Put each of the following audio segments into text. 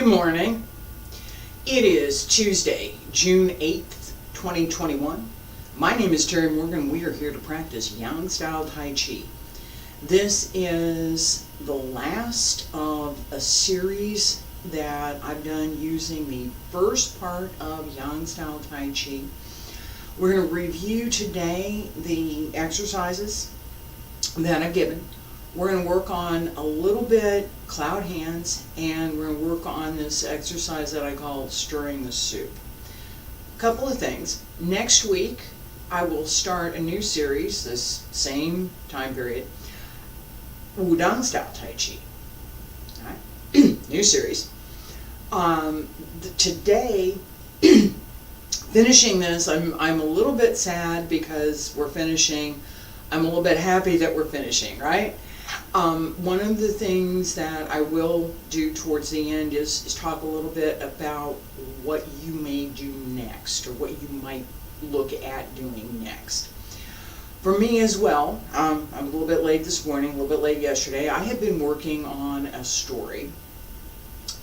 Good morning. It is Tuesday, June 8th, 2021. My name is Terry Morgan. We are here to practice Yang style Tai Chi. This is the last of a series that I've done using the first part of Yang style Tai Chi. We're going to review today the exercises that I've given. We're going to work on a little bit cloud hands, and we're going to work on this exercise that I call stirring the soup. A couple of things. Next week, I will start a new series, this same time period, Wudang style Tai Chi. All right? New series. Today, finishing this, I'm a little bit sad because we're finishing. I'm a little bit happy that we're finishing, right? One of the things that I will do towards the end is talk a little bit about what you may do next, or what you might look at doing next. For me as well, I'm a little bit late this morning, a little bit late yesterday. I have been working on a story,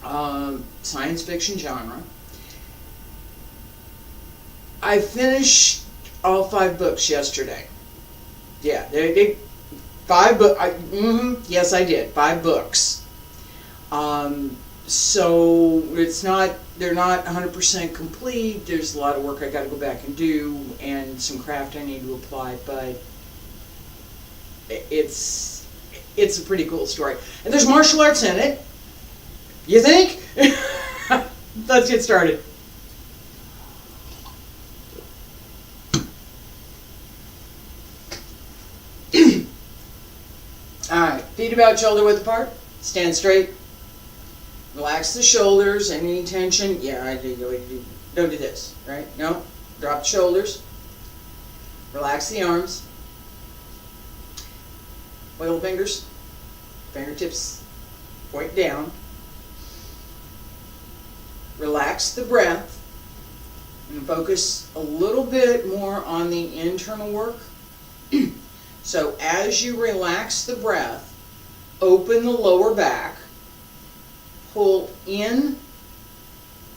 science fiction genre. I finished all 5 books yesterday. Yeah, they 5 books. Yes, I did 5 books. So they're not 100% complete. There's a lot of work I got to go back and do, and some craft I need to apply. But it's a pretty cool story, and there's martial arts in it. You think? Let's get started. Alright, feet about shoulder width apart. Stand straight. Relax the shoulders. Any tension? Yeah, I do. Don't do this, right? No. Drop the shoulders. Relax the arms. Wiggle the fingers. Fingertips point down. Relax the breath. And focus a little bit more on the internal work. So as you relax the breath, open the lower back, pull in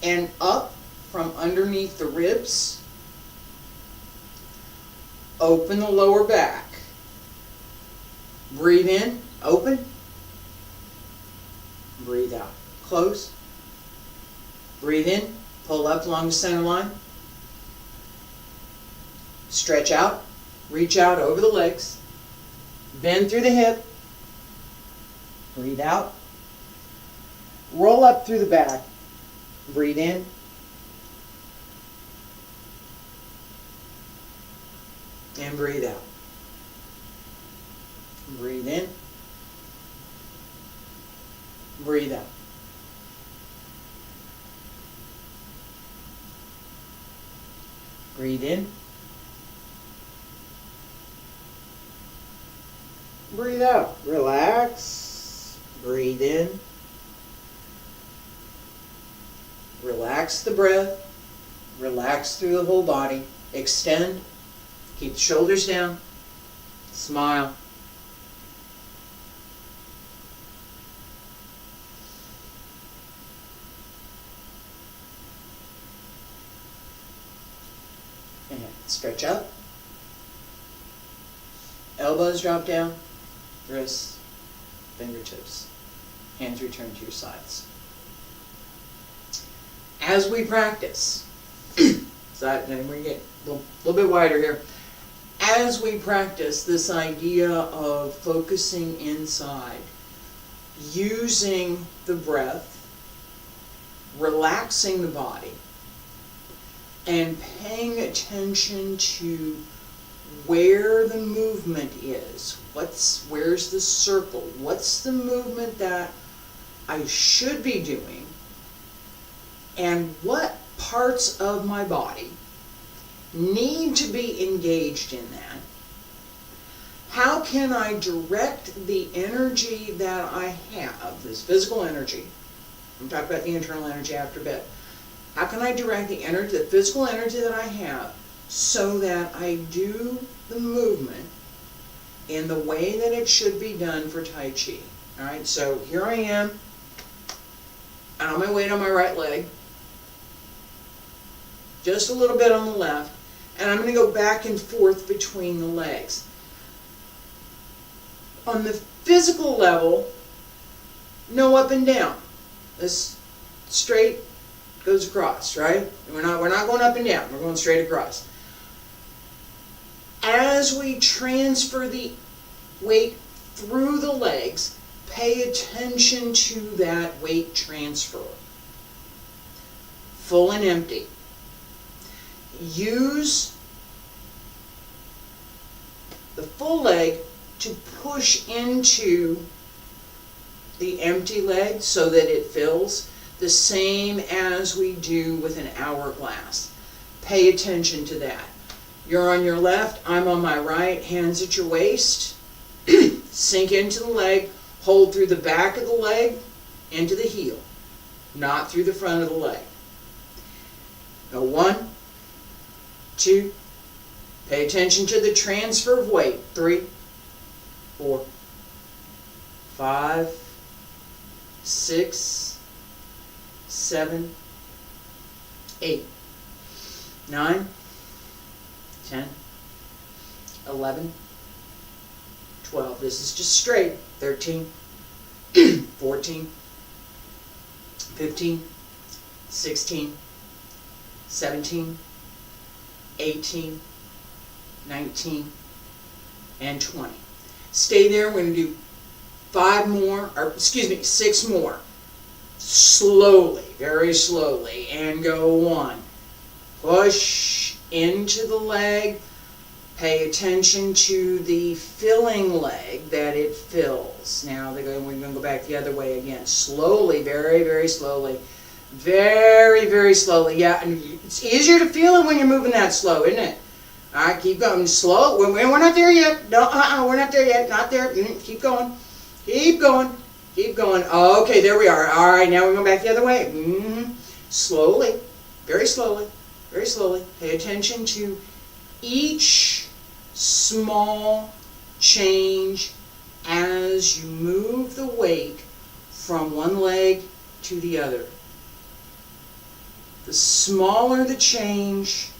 and up from underneath the ribs, open the lower back, breathe in, open, breathe out, close, breathe in, pull up along the center line, stretch out, reach out over the legs, bend through the hip, breathe out, roll up through the back, breathe in, and breathe out. Breathe in, breathe out. Breathe in, breathe out. Relax. Breathe in. Relax the breath. Relax through the whole body. Extend. Keep the shoulders down. Smile. And stretch up. Elbows drop down. Wrists, fingertips, hands return to your sides. As we practice, then we get a little bit wider here. As we practice this idea of focusing inside, using the breath, relaxing the body, and paying attention to where the movement is. Where's the circle? What's the movement that I should be doing? And what parts of my body need to be engaged in that? How can I direct the energy that I have, this physical energy? I'm talking about the internal energy after a bit. How can I direct the energy, the physical energy that I have, so that I do the movement in the way that it should be done for Tai Chi? All right, so here I am. and I'm going to weight on my right leg, just a little bit on the left, and I'm going to go back and forth between the legs. On the physical level, no up and down. This straight goes across, right? We're not going up and down. We're going straight across. As we transfer the weight through the legs, pay attention to that weight transfer. Full and empty. Use the full leg to push into the empty leg so that it fills, the same as we do with an hourglass. Pay attention to that. You're on your left, I'm on my right, hands at your waist. Sink into the leg, hold through the back of the leg into the heel, not through the front of the leg. Now 1, 2, pay attention to the transfer of weight. 3, 4, 5, 6, 7, 8, 9, 10, 11, 12. This is just straight. 13, 14, 15, 16, 17, 18, 19, and 20. Stay there. We're going to do 6 more. Slowly, very slowly, and go 1. Push into the leg. Pay attention to the filling leg that it fills. Now we're going to go back the other way again. Slowly, very, very slowly. Very, very slowly. Yeah, and it's easier to feel it when you're moving that slow, isn't it? All right, keep going. Slow. We're not there yet. No, we're not there yet. Not there. Keep going. Keep going. Keep going. Okay, there we are. All right, now we're going back the other way. Slowly. Very slowly. Very slowly. Pay attention to each small change as you move the weight from one leg to the other. The smaller the change,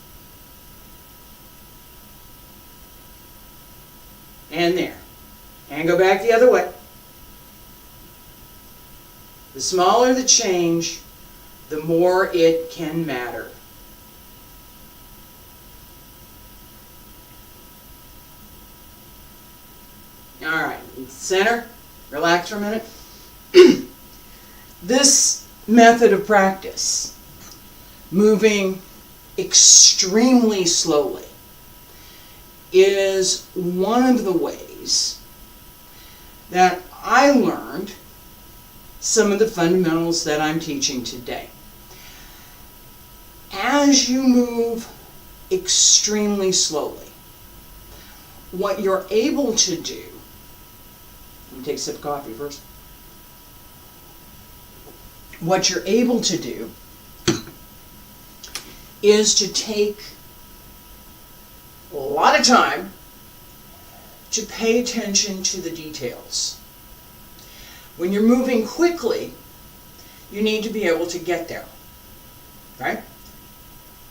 and there. And go back the other way. The smaller the change, the more it can matter. All right, center, relax for a minute. This method of practice, moving extremely slowly, is one of the ways that I learned some of the fundamentals that I'm teaching today. As you move extremely slowly, what you're able to do, let me take a sip of coffee first. What you're able to do is to take a lot of time to pay attention to the details. When you're moving quickly, you need to be able to get there, right?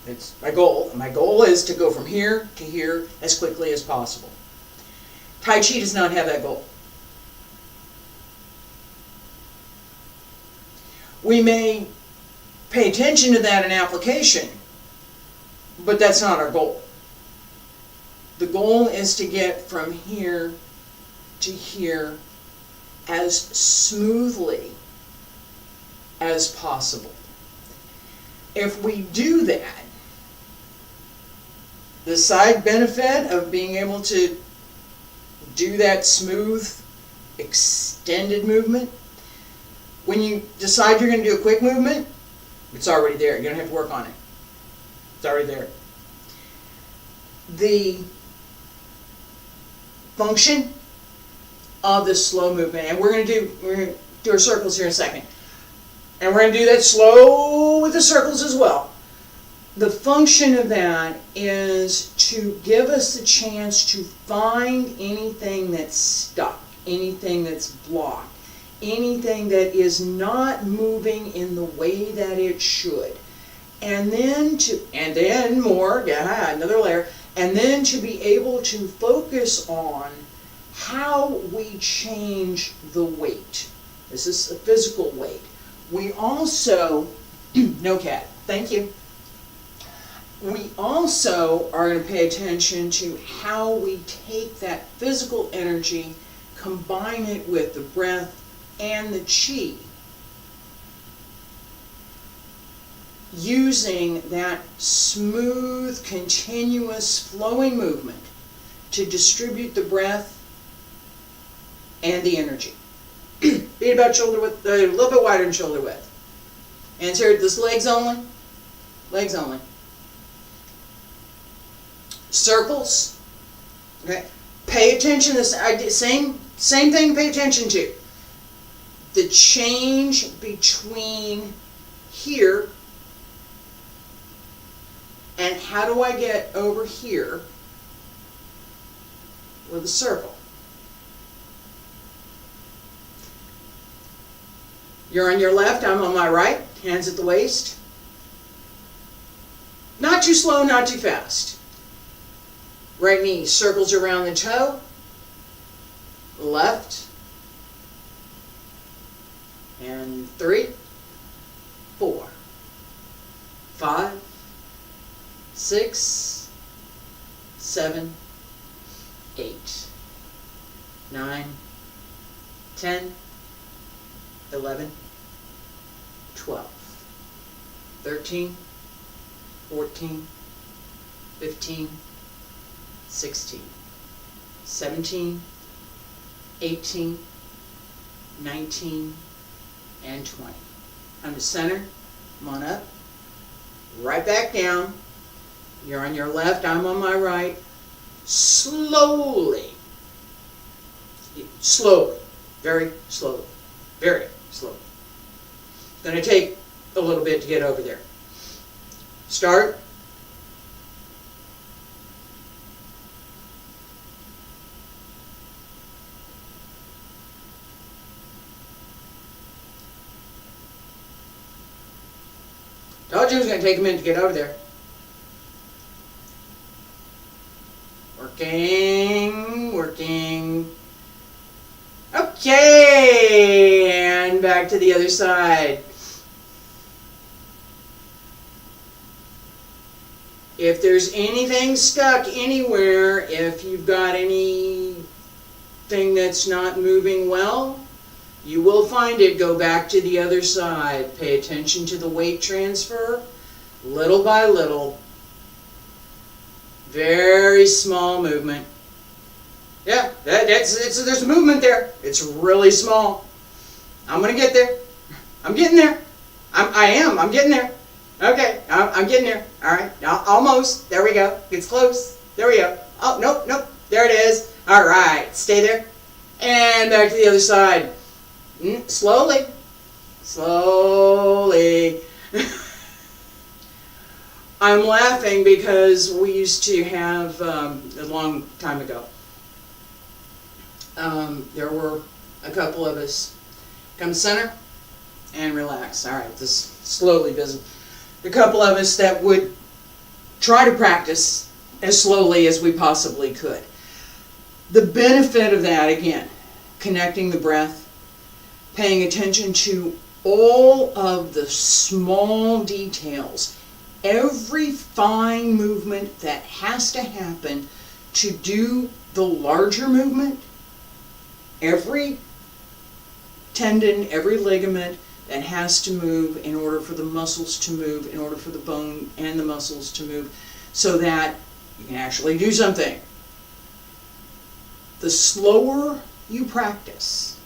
It's my goal. My goal is to go from here to here as quickly as possible. Tai Chi does not have that goal. We may pay attention to that in application, but that's not our goal. The goal is to get from here to here as smoothly as possible. If we do that, the side benefit of being able to do that smooth, extended movement, when you decide you're going to do a quick movement, it's already there. You don't have to work on it. It's already there. The function of the slow movement, and we're going to do our circles here in a second, and we're going to do that slow with the circles as well. The function of that is to give us a chance to find anything that's stuck, anything that's blocked, anything that is not moving in the way that it should. And then more, yeah, another layer, and then to be able to focus on how we change the weight. This is a physical weight. We also, no cat, thank you. We also are going to pay attention to how we take that physical energy, combine it with the breath and the chi, using that smooth, continuous, flowing movement to distribute the breath and the energy. Feet about shoulder width, a little bit wider than shoulder width. And here, this legs only. Legs only. Circles. Okay. Pay attention to this. Same thing. Pay attention to the change between here and how do I get over here with a circle. You're on your left, I'm on my right, hands at the waist. Not too slow, not too fast. Right knee circles around the toe. Left. And 3, 4, 5, 6, 7, 8, 9, 10, 11, 12, 13, 14, 15, 16, 17, 18, 19, and 20. Come to center, come on up, right back down. You're on your left, I'm on my right. Slowly, very slowly, very slowly. It's going to take a little bit to get over there. Start. Told you it was going to take a minute to get over there. Working, working. Okay, and back to the other side. If there's anything stuck anywhere, if you've got anything that's not moving well, you will find it. Go back to the other side. Pay attention to the weight transfer, little by little. Very small movement. Yeah, there's movement there. It's really small. I'm going to get there. I'm getting there. I'm getting there. Okay, I'm getting there. All right, almost. There we go. It's close. There we go. Oh, nope. There it is. All right, stay there. And back to the other side. Slowly. I'm laughing because we used to have, a long time ago, there were a couple of us. Come center and relax. All right, just slowly busy. A couple of us that would try to practice as slowly as we possibly could. The benefit of that, again, connecting the breath, paying attention to all of the small details, every fine movement that has to happen to do the larger movement, every tendon, every ligament that has to move in order for the muscles to move, in order for the bone and the muscles to move, so that you can actually do something. The slower you practice,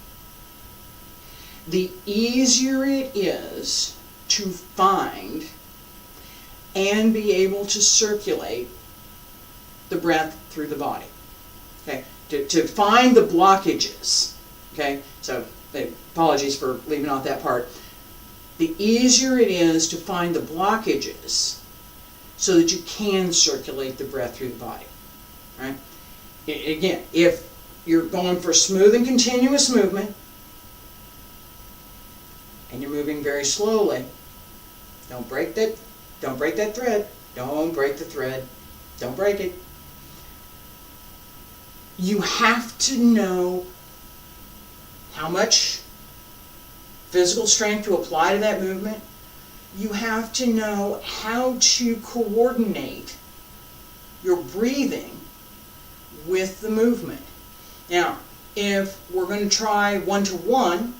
the easier it is to find and be able to circulate the breath through the body. Okay, to find the blockages. Okay, so apologies for leaving out that part. The easier it is to find the blockages so that you can circulate the breath through the body. Right? Again, if you're going for smooth and continuous movement, very slowly. Don't break that thread. Don't break the thread. Don't break it. You have to know how much physical strength to apply to that movement. You have to know how to coordinate your breathing with the movement. Now, if we're going to try 1-to-1,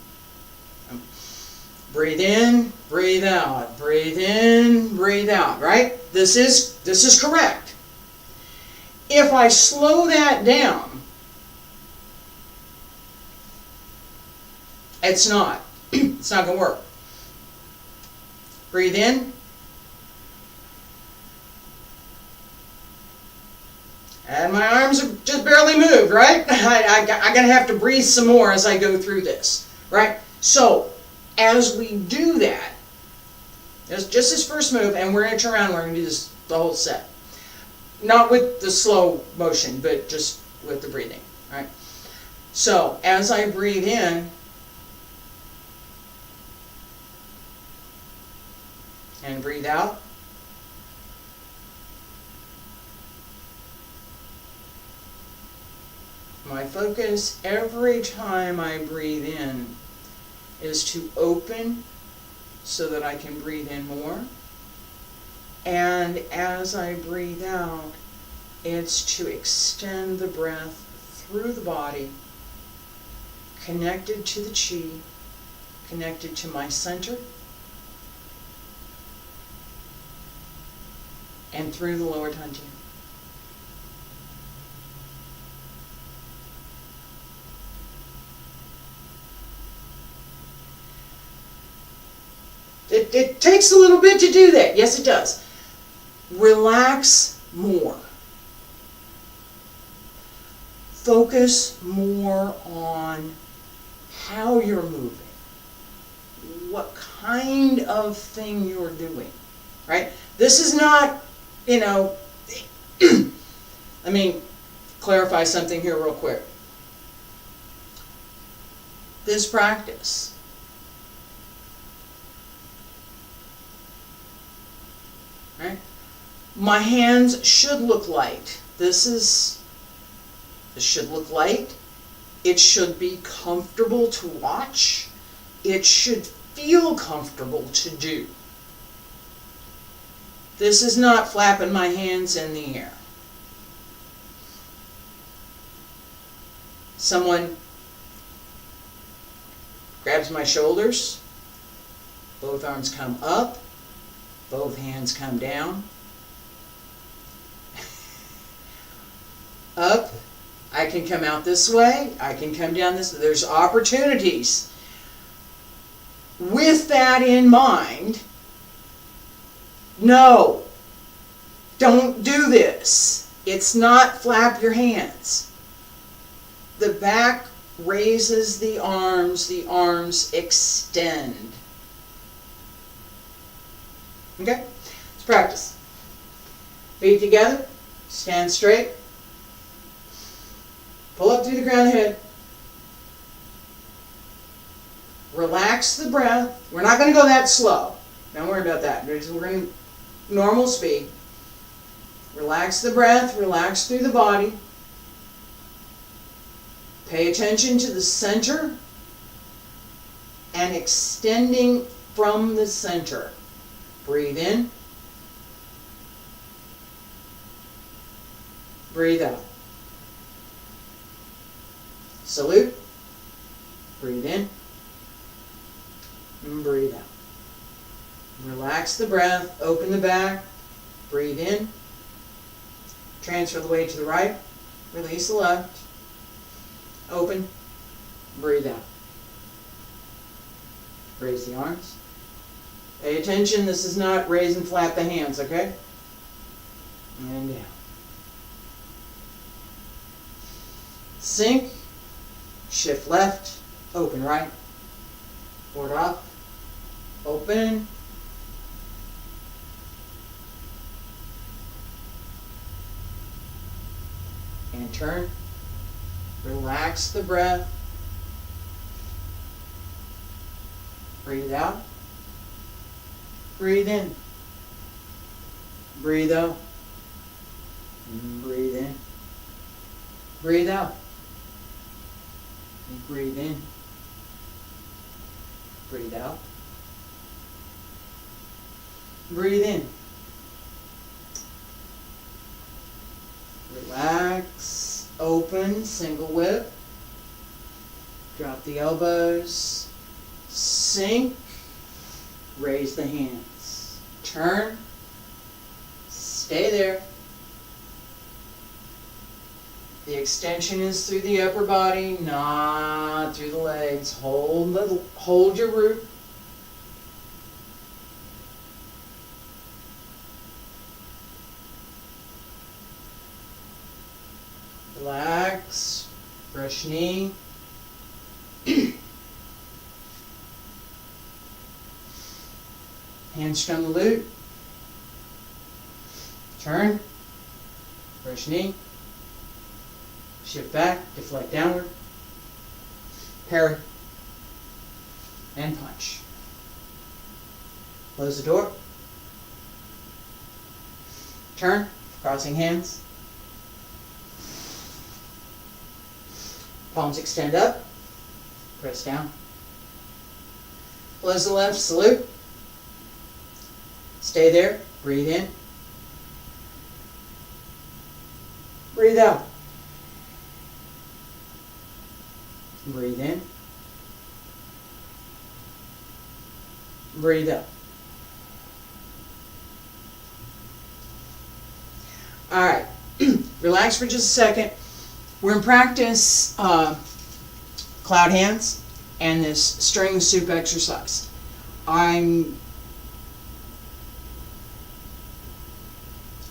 breathe in, breathe out, breathe in, breathe out, right? This is correct. If I slow that down, it's not going to work. Breathe in. And my arms are just barely moved, right? I'm going to have to breathe some more as I go through this, right? So, as we do that, just this first move, and we're going to turn around and we're going to do this the whole set. Not with the slow motion, but just with the breathing, right? So, as I breathe in, and breathe out, my focus every time I breathe in is to open so that I can breathe in more. And as I breathe out, it's to extend the breath through the body, connected to the chi, connected to my center, and through the lower dantian. It takes a little bit to do that. Yes, it does. Relax more. Focus more on how you're moving, what kind of thing you're doing, right? This is not, let me clarify something here real quick. This practice right? My hands should look light. This should look light. It should be comfortable to watch. It should feel comfortable to do. This is not flapping my hands in the air. Someone grabs my shoulders, both arms come up, both hands come down. Up, I can come out this way, I can come down this way. There's opportunities. With that in mind, no, don't do this. It's not flap your hands. The back raises the arms extend. Okay? Let's practice. Feet together, stand straight. Pull up through the crown of the head. Relax the breath. We're not going to go that slow. Don't worry about that. We're going to normal speed. Relax the breath. Relax through the body. Pay attention to the center and extending from the center. Breathe in. Breathe out. Salute. Breathe in. And breathe out. Relax the breath. Open the back. Breathe in. Transfer the weight to the right. Release the left. Open. Breathe out. Raise the arms. Pay attention. This is not raise and flap the hands, okay? And down. Sink. Shift left. Open right. Forward up. Open. And turn. Relax the breath. Breathe out. Breathe in. Breathe out. Breathe in. Breathe out. Breathe in. Breathe out. Breathe in. Relax. Open. Single whip. Drop the elbows. Sink. Raise the hands. Turn. Stay there. The extension is through the upper body, not through the legs. Hold your root. Relax. Fresh knee. Hamstring the glute. Turn. Fresh knee. Shift back, deflect downward. Parry. And punch. Close the door. Turn. Crossing hands. Palms extend up. Press down. Close the left. Salute. Stay there. Breathe in. Breathe out. Breathe in. Breathe out. All right. Relax for just a second. We're in practice cloud hands and this string soup exercise. I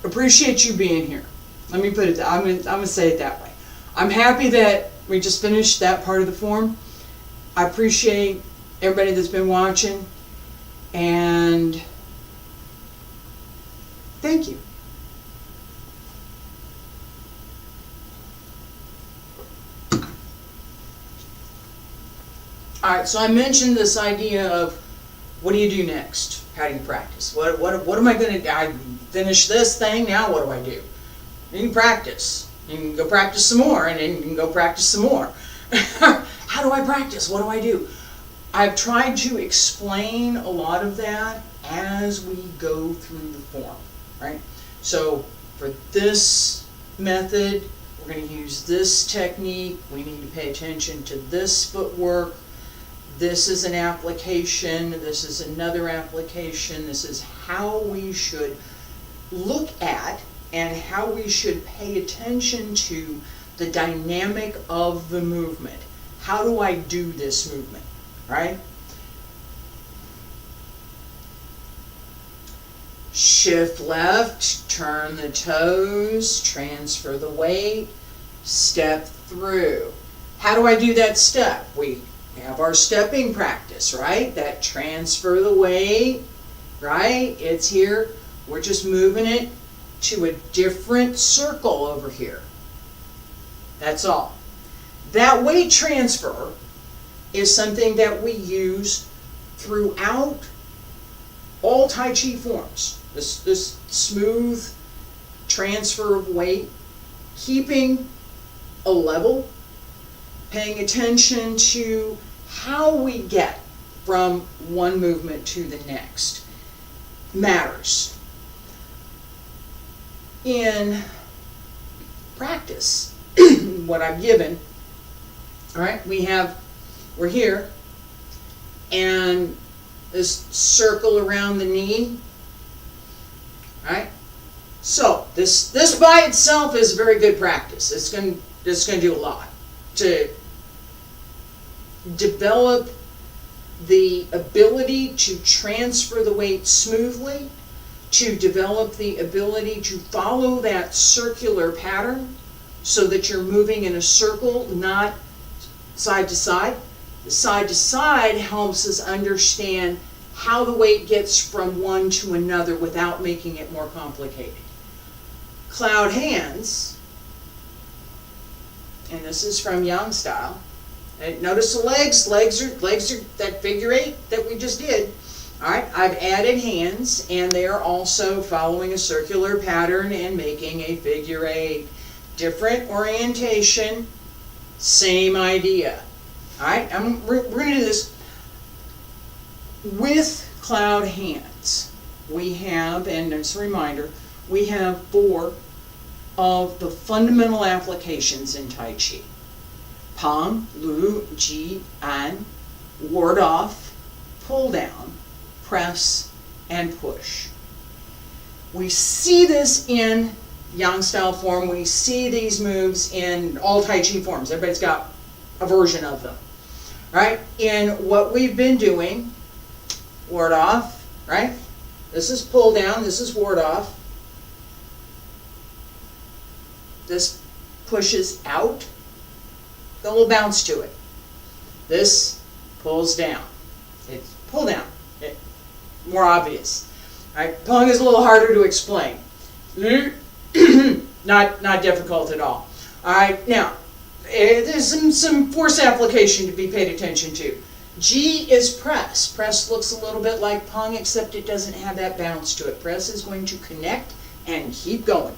appreciate you being here. Let me put it. I'm gonna say it that way. I'm happy that we just finished that part of the form. I appreciate everybody that's been watching, and thank you. All right, so I mentioned this idea of what do you do next? How do you practice? What am I going to do? I finished this thing, now what do I do? You can practice. You can go practice some more, and then you can go practice some more. How do I practice? What do I do? I've tried to explain a lot of that as we go through the form, right? So for this method, we're going to use this technique. We need to pay attention to this footwork. This is an application. This is another application. This is how we should look at and how we should pay attention to the dynamic of the movement. How do I do this movement, right? Shift left, turn the toes, transfer the weight, step through. How do I do that step? We have our stepping practice, right? That transfer the weight, right? It's here. We're just moving it to a different circle over here. That's all. That weight transfer is something that we use throughout all Tai Chi forms. This smooth transfer of weight, keeping a level, paying attention to how we get from one movement to the next matters. In practice, what I've given, all right, we're here, and this circle around the knee, right? So this by itself is very good practice. It's going to do a lot to develop the ability to transfer the weight smoothly, to develop the ability to follow that circular pattern so that you're moving in a circle, not side to side. The side to side helps us understand how the weight gets from one to another without making it more complicated. Cloud hands, and this is from Yang style. And notice the legs are that figure eight that we just did. Alright, I've added hands, and they are also following a circular pattern and making a figure 8. Different orientation, same idea. Alright, we're going to do this with cloud hands. We have, and as a reminder, we have 4 of the fundamental applications in Tai Chi. Pang, Lu, Ji, An, ward off, pull down, press, and push. We see this in Yang style form. We see these moves in all Tai Chi forms. Everybody's got a version of them. Right? In what we've been doing, ward off, right? This is pull down, this is ward off. This pushes out, got a little bounce to it. This pulls down. It's pull down. More obvious. Right? Pulling is a little harder to explain. Not difficult at all. Alright, now, there's some force application to be paid attention to. G is press. Press looks a little bit like Pong, except it doesn't have that bounce to it. Press is going to connect and keep going.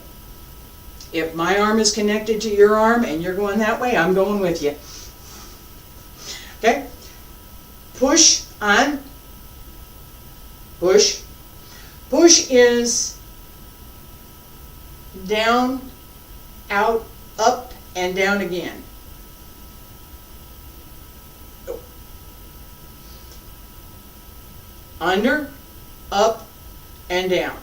If my arm is connected to your arm and you're going that way, I'm going with you. Okay? Push on. Push. Push is down, out, up, and down again. Under, up, and down.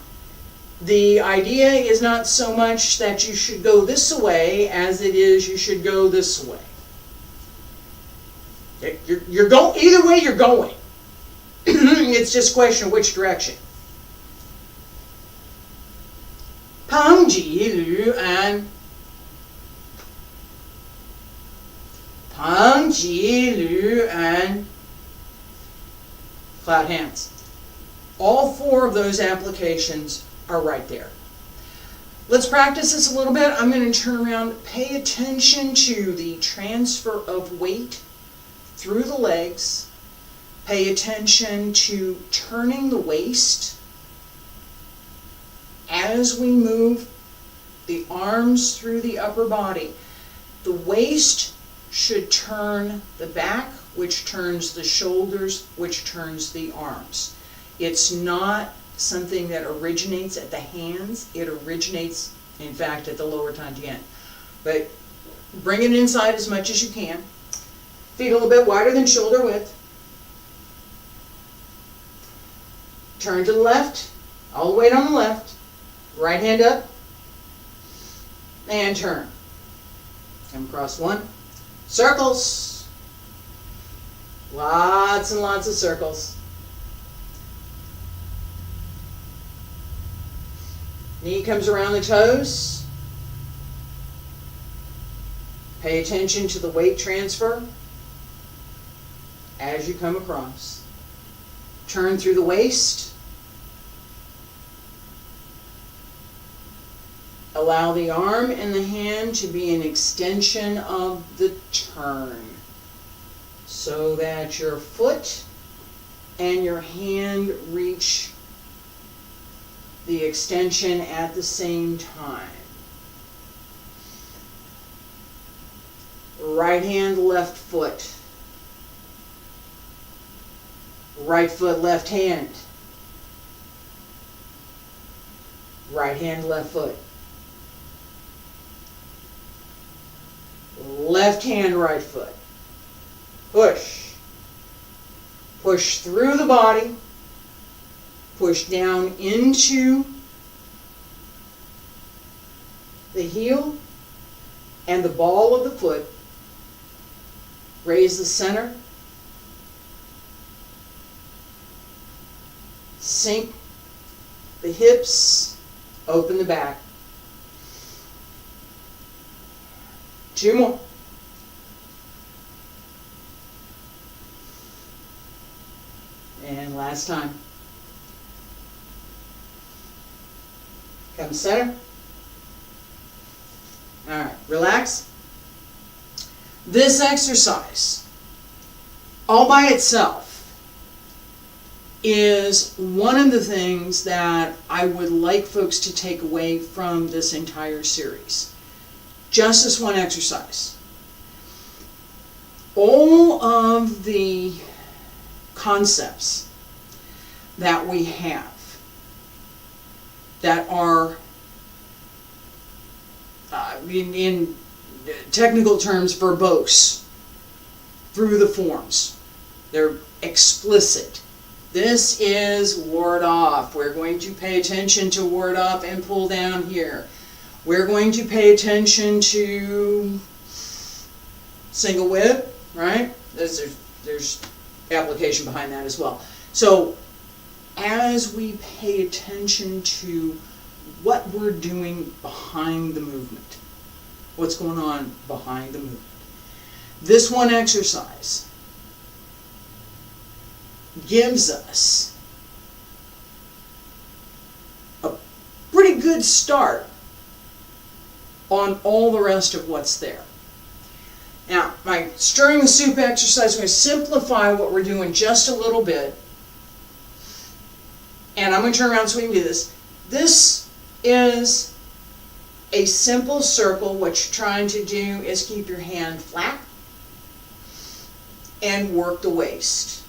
The idea is not so much that you should go this way as it is you should go this way. You're going either way you're going. It's just a question of which direction. Pang Ji Lu and Pang Ji Lu and cloud hands. All 4 of those applications are right there. Let's practice this a little bit. I'm going to turn around. Pay attention to the transfer of weight through the legs. Pay attention to turning the waist as we move the arms through the upper body. The waist should turn the back, which turns the shoulders, which turns the arms. It's not something that originates at the hands. It originates, in fact, at the lower tangent. But bring it inside as much as you can. Feet a little bit wider than shoulder width. Turn to the left, all the weight on the left. Right hand up, and turn. Come across 1. Circles. Lots and lots of circles. Knee comes around the toes. Pay attention to the weight transfer as you come across. Turn through the waist. Allow the arm and the hand to be an extension of the turn so that your foot and your hand reach the extension at the same time. Right hand, left foot. Right foot, left hand. Right hand, left foot. Left hand, right foot. Push. Push through the body. Push down into the heel and the ball of the foot. Raise the center. Sink the hips. Open the back. 2 more. And last time. Come center. All right, relax. This exercise, all by itself, is one of the things that I would like folks to take away from this entire series. Just this one exercise. All of the concepts that we have that are in technical terms verbose through the forms. They're explicit. This is ward off. We're going to pay attention to ward off and pull down here. We're going to pay attention to single whip, right? There's application behind that as well. So as we pay attention to what we're doing behind the movement, what's going on behind the movement, this one exercise gives us a pretty good start on all the rest of what's there. Now, my stirring the soup exercise, I'm going to simplify what we're doing just a little bit. And I'm going to turn around so we can do this. This is a simple circle. What you're trying to do is keep your hand flat and work the waist.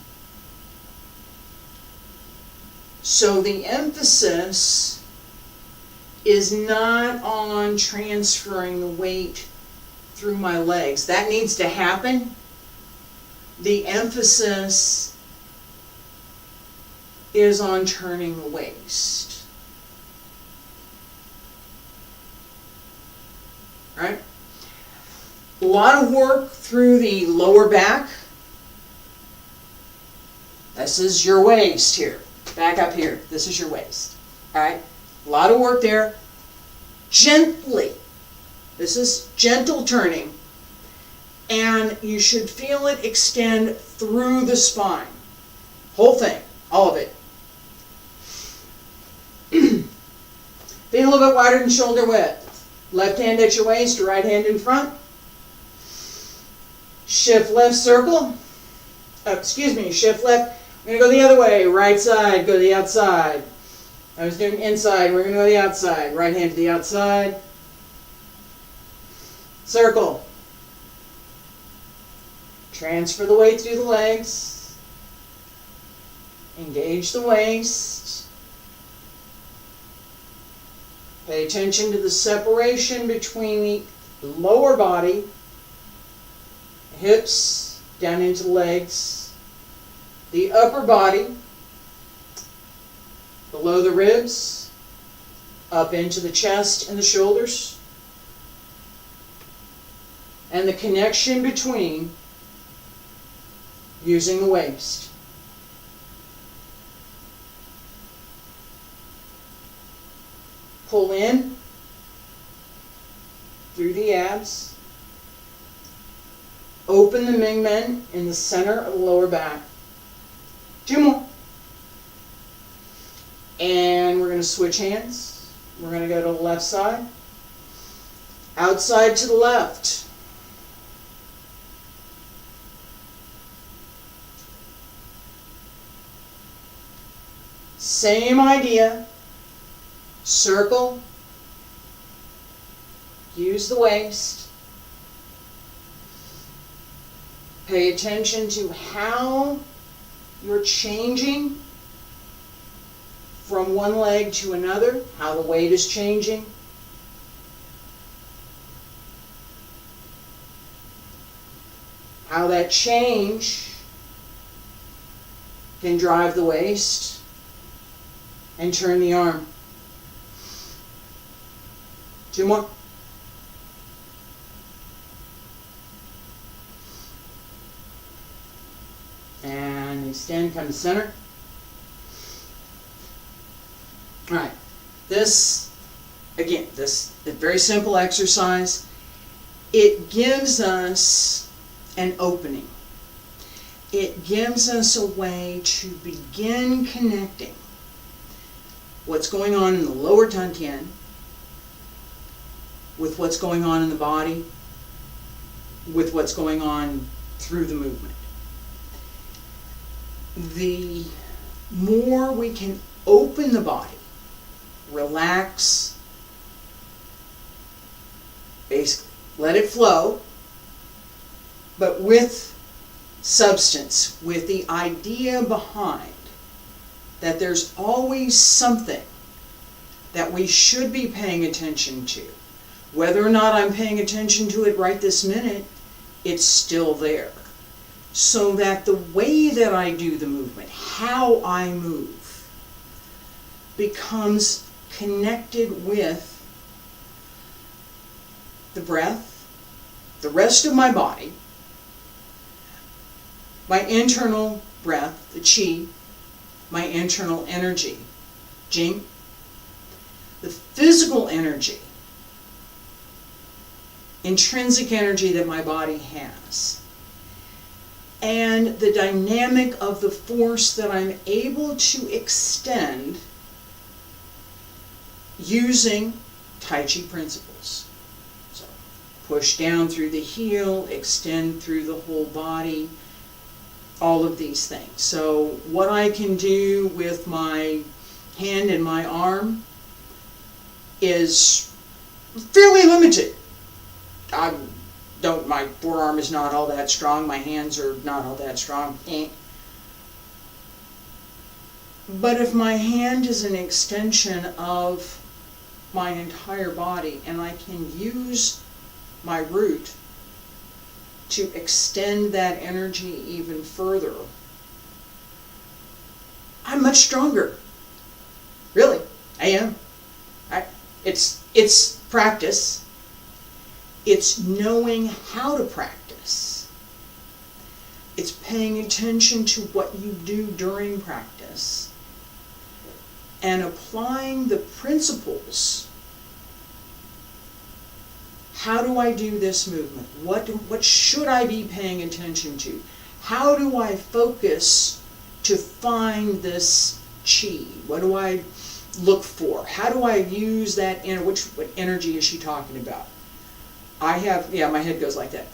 So the emphasis is not on transferring the weight through my legs. That needs to happen. The emphasis is on turning the waist. Right? A lot of work through the lower back. This is your waist here. Back up here. This is your waist. Alright? A lot of work there. Gently. This is gentle turning. And you should feel it extend through the spine. Whole thing. All of it. Feet a little bit wider than shoulder width. Left hand at your waist, right hand in front. Shift left circle. Shift left. We're going to go the other way. Right side, go to the outside. I was doing inside. We're going to go to the outside. Right hand to the outside. Circle. Transfer the weight through the legs. Engage the waist. Pay attention to the separation between the lower body, hips, down into the legs, the upper body, below the ribs, up into the chest and the shoulders, and the connection between using the waist. Pull in through the abs. Open the Mingmen in the center of the lower back. 2 more. And we're going to switch hands. We're going to go to the left side. Outside to the left. Same idea. Circle. Use the waist. Pay attention to how you're changing from one leg to another, how the weight is changing. How that change can drive the waist and turn the arm. 2 more. And extend, come to center. All right. This, again, this is a very simple exercise. It gives us an opening. It gives us a way to begin connecting what's going on in the lower dantian with what's going on in the body, with what's going on through the movement. The more we can open the body, relax, basically let it flow, but with substance, with the idea behind that there's always something that we should be paying attention to. Whether or not I'm paying attention to it right this minute, it's still there. So that the way that I do the movement, how I move, becomes connected with the breath, the rest of my body, my internal breath, the chi, my internal energy, jing, the physical energy, intrinsic energy that my body has, and the dynamic of the force that I'm able to extend using Tai Chi principles. So push down through the heel, extend through the whole body, all of these things. So what I can do with my hand and my arm is fairly limited. My forearm is not all that strong, my hands are not all that strong. But if my hand is an extension of my entire body and I can use my root to extend that energy even further, I'm much stronger. Really, I am. It's practice. It's knowing how to practice. It's paying attention to what you do during practice and applying the principles. How do I do this movement? What should I be paying attention to? How do I focus to find this chi? What do I look for? How do I use that what energy is she talking about? My head goes like that.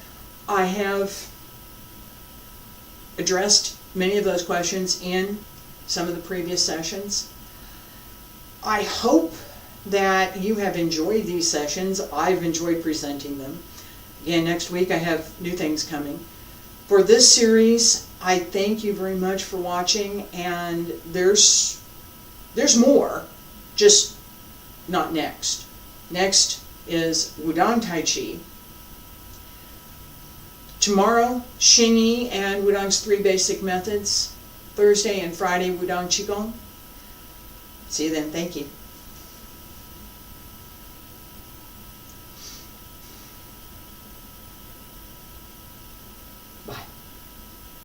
I have addressed many of those questions in some of the previous sessions. I hope that you have enjoyed these sessions. I've enjoyed presenting them. Again, next week I have new things coming. For this series, I thank you very much for watching, and there's more, just not next. Next is Wudang Tai Chi. Tomorrow, Xing Yi and Wudang's 3 basic methods. Thursday and Friday, Wudang Qigong. See you then. Thank you.